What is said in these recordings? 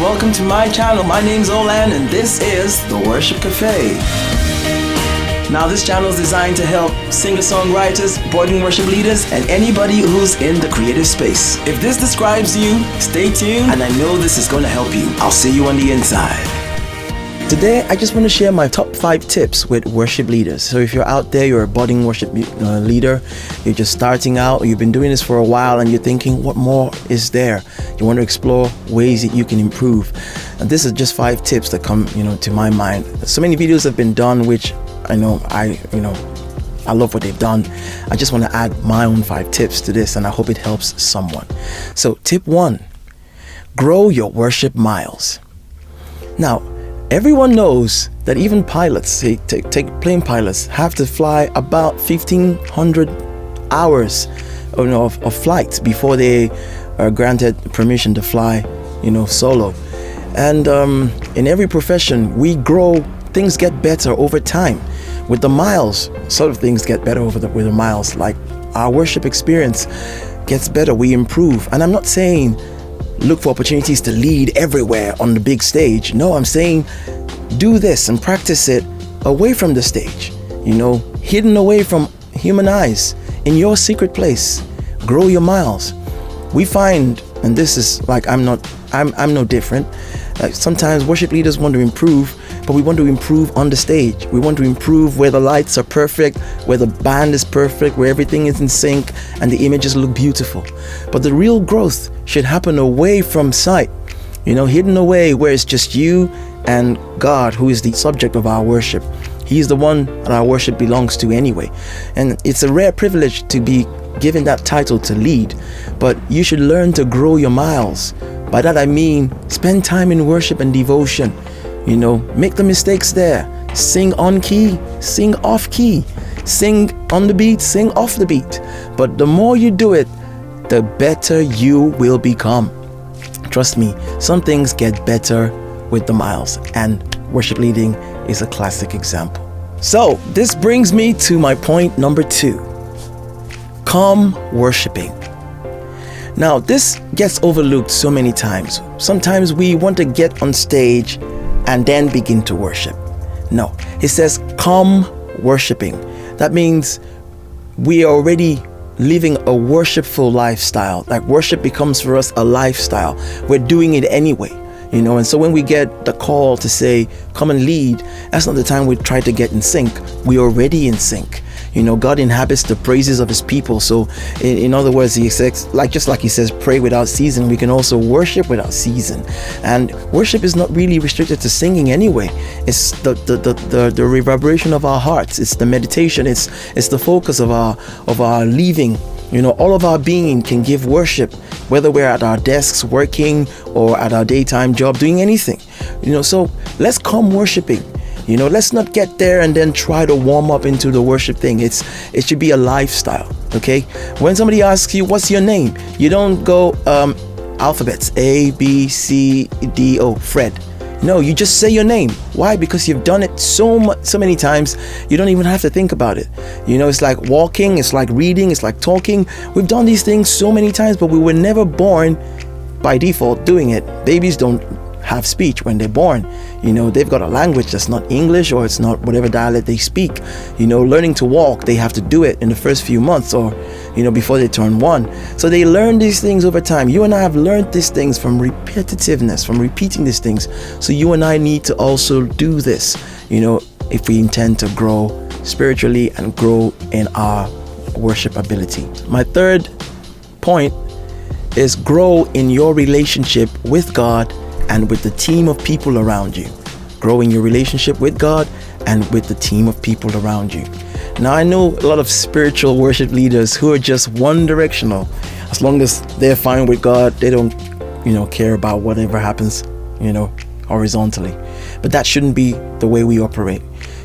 welcome to my channel. My name's Olan and this is The Worship Cafe. Now this channel is designed to help singer-songwriters, boarding worship leaders, and anybody who's in the creative space. If this describes you, stay tuned and I know this is going to help you. I'll see you on the inside. Today, I just want to share my top 5 tips with worship leaders. So if you're out there, you're a budding worship leader, you're just starting out, or you've been doing this for a while and you're thinking, what more is there? You want to explore ways that you can improve. And this is just 5 tips that come, to my mind. So many videos have been done, which I know I love what they've done. I just want to add my own 5 tips to this and I hope it helps someone. So tip 1, grow your worship miles. Now, everyone knows that even pilots, say take plane pilots, have to fly about 1,500 hours of flights before they are granted permission to fly, solo. And in every profession, we grow, things get better over time. With the miles, sort of things get better with the miles. Like our worship experience gets better, we improve. And I'm not saying look for opportunities to lead everywhere on the big stage. No, I'm saying do this and practice it away from the stage, hidden away from human eyes, in your secret place. Grow your miles. We find, and this is like I'm no different. Like sometimes worship leaders want to improve, but we want to improve on the stage. We want to improve where the lights are perfect, where the band is perfect, where everything is in sync and the images look beautiful. But the real growth should happen away from sight, hidden away where it's just you and God, who is the subject of our worship. He's the one that our worship belongs to anyway. And it's a rare privilege to be given that title to lead, but you should learn to grow your miles. By that I mean spend time in worship and devotion. Make the mistakes there. Sing on key, sing off key, sing on the beat, sing off the beat. But the more you do it, the better you will become. Trust me, some things get better with the miles, and worship leading is a classic example. So this brings me to my point number 2. Come worshiping. Now this gets overlooked so many times. Sometimes we want to get on stage and then begin to worship. No, it says come worshiping. That means we are already living a worshipful lifestyle. Like worship becomes for us a lifestyle. We're doing it anyway, and so when we get the call to say come and lead, that's not the time we try to get in sync. We're already in sync. God inhabits the praises of his people. So in other words, he says, just like he says, pray without ceasing, we can also worship without ceasing. And worship is not really restricted to singing anyway. It's the reverberation of our hearts. It's the meditation. It's the focus of our living. All of our being can give worship, whether we're at our desks working or at our daytime job doing anything. So let's come worshiping. Let's not get there and then try to warm up into the worship thing. It should be a lifestyle, okay? When somebody asks you, what's your name? You don't go alphabets, A, B, C, D, O, Fred. No, you just say your name. Why? Because you've done it so many times, you don't even have to think about it. It's like walking, it's like reading, it's like talking. We've done these things so many times, but we were never born by default doing it. Babies don't have speech when they're born. They've got a language that's not English, or it's not whatever dialect they speak. Learning to walk, they have to do it in the first few months or before they turn 1. So they learn these things over time. You and I have learned these things from repetitiveness, from repeating these things. So you and I need to also do this, if we intend to grow spiritually and grow in our worship ability. My third point is grow in your relationship with God and with the team of people around you. Growing your relationship with God and with the team of people around you. Now I know a lot of spiritual worship leaders who are just one directional. As long as they're fine with God, they don't care about whatever happens horizontally. But that shouldn't be the way we operate.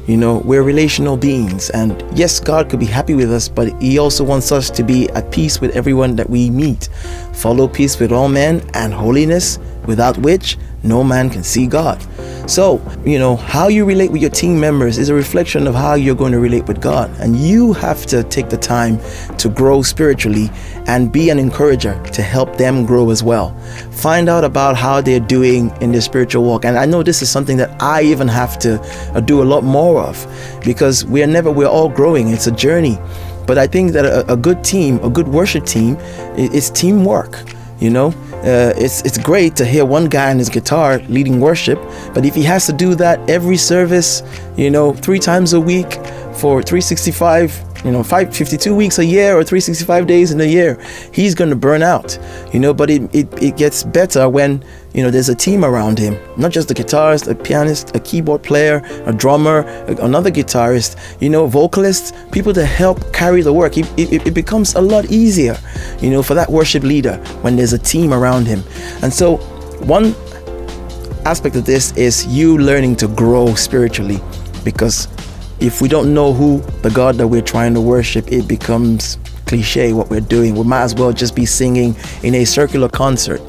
We're relational beings, and yes, God could be happy with us, but he also wants us to be at peace with everyone that we meet. Follow peace with all men and holiness, without which no man can see God. So, how you relate with your team members is a reflection of how you're going to relate with God. And you have to take the time to grow spiritually and be an encourager to help them grow as well. Find out about how they're doing in their spiritual walk. And I know this is something that I even have to do a lot more of, because we're all growing. It's a journey. But I think that a good team, a good worship team, is teamwork. It's great to hear one guy on his guitar leading worship, but if he has to do that every service, 3 times a week for 365, 52 weeks a year or 365 days in a year, he's going to burn out, but it gets better when, there's a team around him, not just the guitarist, a pianist, a keyboard player, a drummer, another guitarist, vocalists, people to help carry the work. It becomes a lot easier, for that worship leader when there's a team around him. And so one aspect of this is you learning to grow spiritually, because if we don't know who the God that we're trying to worship, it becomes cliche what we're doing. We might as well just be singing in a circular concert,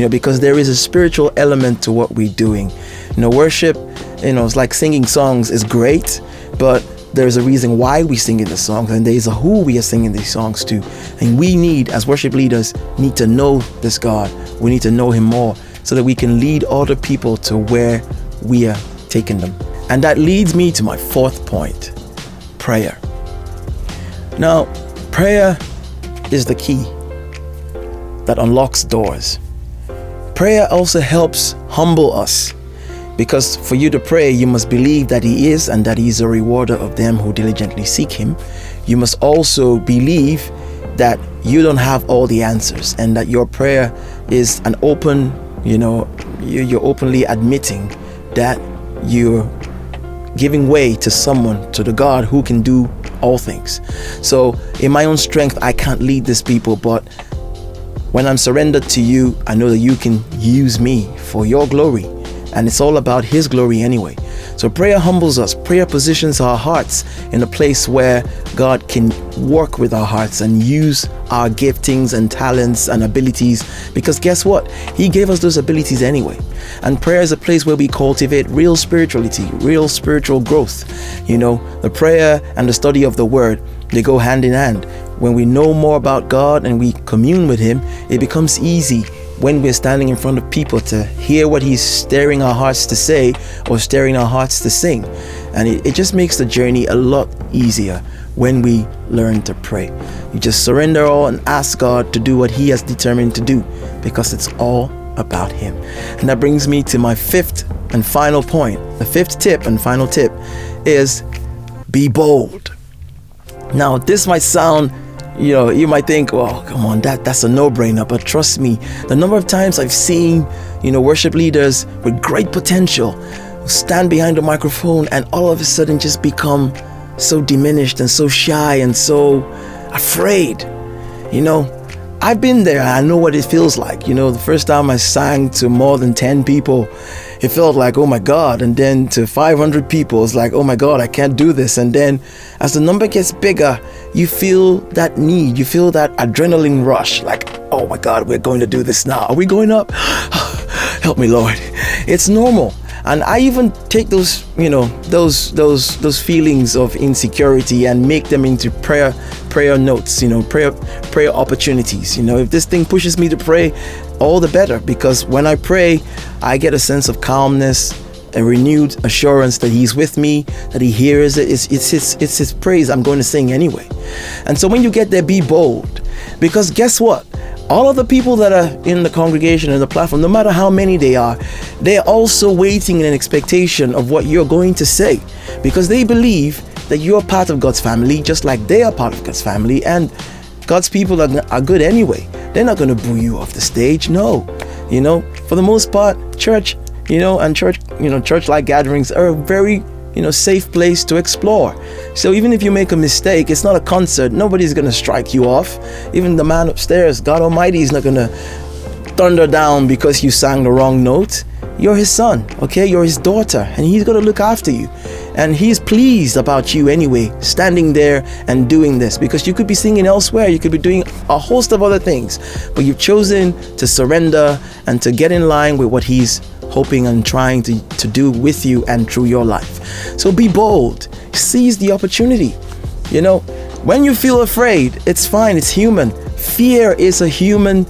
because there is a spiritual element to what we're doing. Worship, it's like singing songs is great, but there's a reason why we're singing the songs, and there's a who we are singing these songs to. And we as worship leaders, need to know this God. We need to know him more so that we can lead other people to where we are taking them. And that leads me to my 4th point, prayer. Now, prayer is the key that unlocks doors. Prayer also helps humble us, because for you to pray, you must believe that he is and that he is a rewarder of them who diligently seek him. You must also believe that you don't have all the answers, and that your prayer is an open, you're openly admitting that you're giving way to the God who can do all things. So in my own strength, I can't lead these people, but when I'm surrendered to you, I know that you can use me for your glory, and it's all about his glory anyway. So prayer humbles us. Prayer positions our hearts in a place where God can work with our hearts and use our giftings and talents and abilities, because guess what? He gave us those abilities anyway. And prayer is a place where we cultivate real spirituality, real spiritual growth. The prayer and the study of the word, they go hand in hand. When we know more about God and we commune with him, it becomes easy when we're standing in front of people to hear what he's stirring our hearts to say or stirring our hearts to sing. And it just makes the journey a lot easier when we learn to pray. You just surrender all and ask God to do what he has determined to do, because it's all about him. And that brings me to my 5th and final point. The 5th tip and final tip is be bold. Now, this might sound, you might think, well, come on, that's a no-brainer. But trust me, the number of times I've seen, worship leaders with great potential stand behind the microphone and all of a sudden just become so diminished and so shy and so afraid. I've been there. I know what it feels like. The first time I sang to more than 10 people, it felt like, oh my God. And then to 500 people, it's like, oh my God, I can't do this. And then as the number gets bigger, you feel that need, you feel that adrenaline rush, like, oh my God, we're going to do this now. Are we going up? Help me, Lord. It's normal. And I even take those, those feelings of insecurity and make them into prayer notes, prayer opportunities. If this thing pushes me to pray, all the better, because when I pray, I get a sense of calmness, a renewed assurance that he's with me, that he hears it. It's his praise I'm going to sing anyway. And so when you get there, be bold, because guess what? All of the people that are in the congregation and the platform, no matter how many they are, they're also waiting in an expectation of what you're going to say, because they believe that you're part of God's family, just like they are part of God's family, and God's people are good anyway. They're not going to boo you off the stage. No, for the most part, church, and church-like gatherings are a very, safe place to explore. So even if you make a mistake, it's not a concert. Nobody's going to strike you off. Even the man upstairs, God Almighty, is not going to thunder down because you sang the wrong note. You're his son, okay? You're his daughter, and he's going to look after you. And he's pleased about you anyway, standing there and doing this, because you could be singing elsewhere, you could be doing a host of other things, but you've chosen to surrender and to get in line with what he's hoping and trying to do with you and through your life. So be bold, seize the opportunity. You know, when you feel afraid, it's fine, it's human. Fear is a human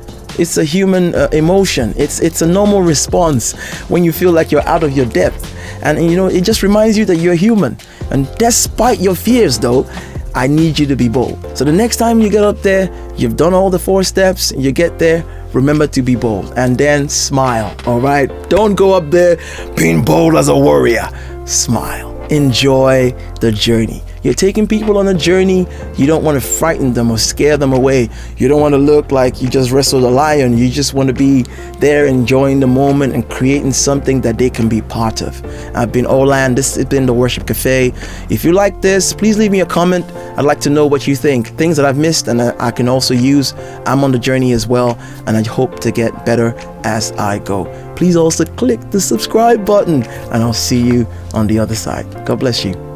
emotion. It's a normal response when you feel like you're out of your depth. And you know, it just reminds you that you're human. And despite your fears though, I need you to be bold. So the next time you get up there, you've done all the 4 steps, you get there, remember to be bold and then smile. All right, don't go up there being bold as a warrior. Smile, enjoy the journey. You're taking people on a journey. You don't want to frighten them or scare them away. You don't want to look like you just wrestled a lion. You just want to be there enjoying the moment and creating something that they can be part of. I've been Olan. This has been the Worship Cafe. If you like this, please leave me a comment. I'd like to know what you think. Things that I've missed and I can also use. I'm on the journey as well, and I hope to get better as I go. Please also click the subscribe button, and I'll see you on the other side. God bless you.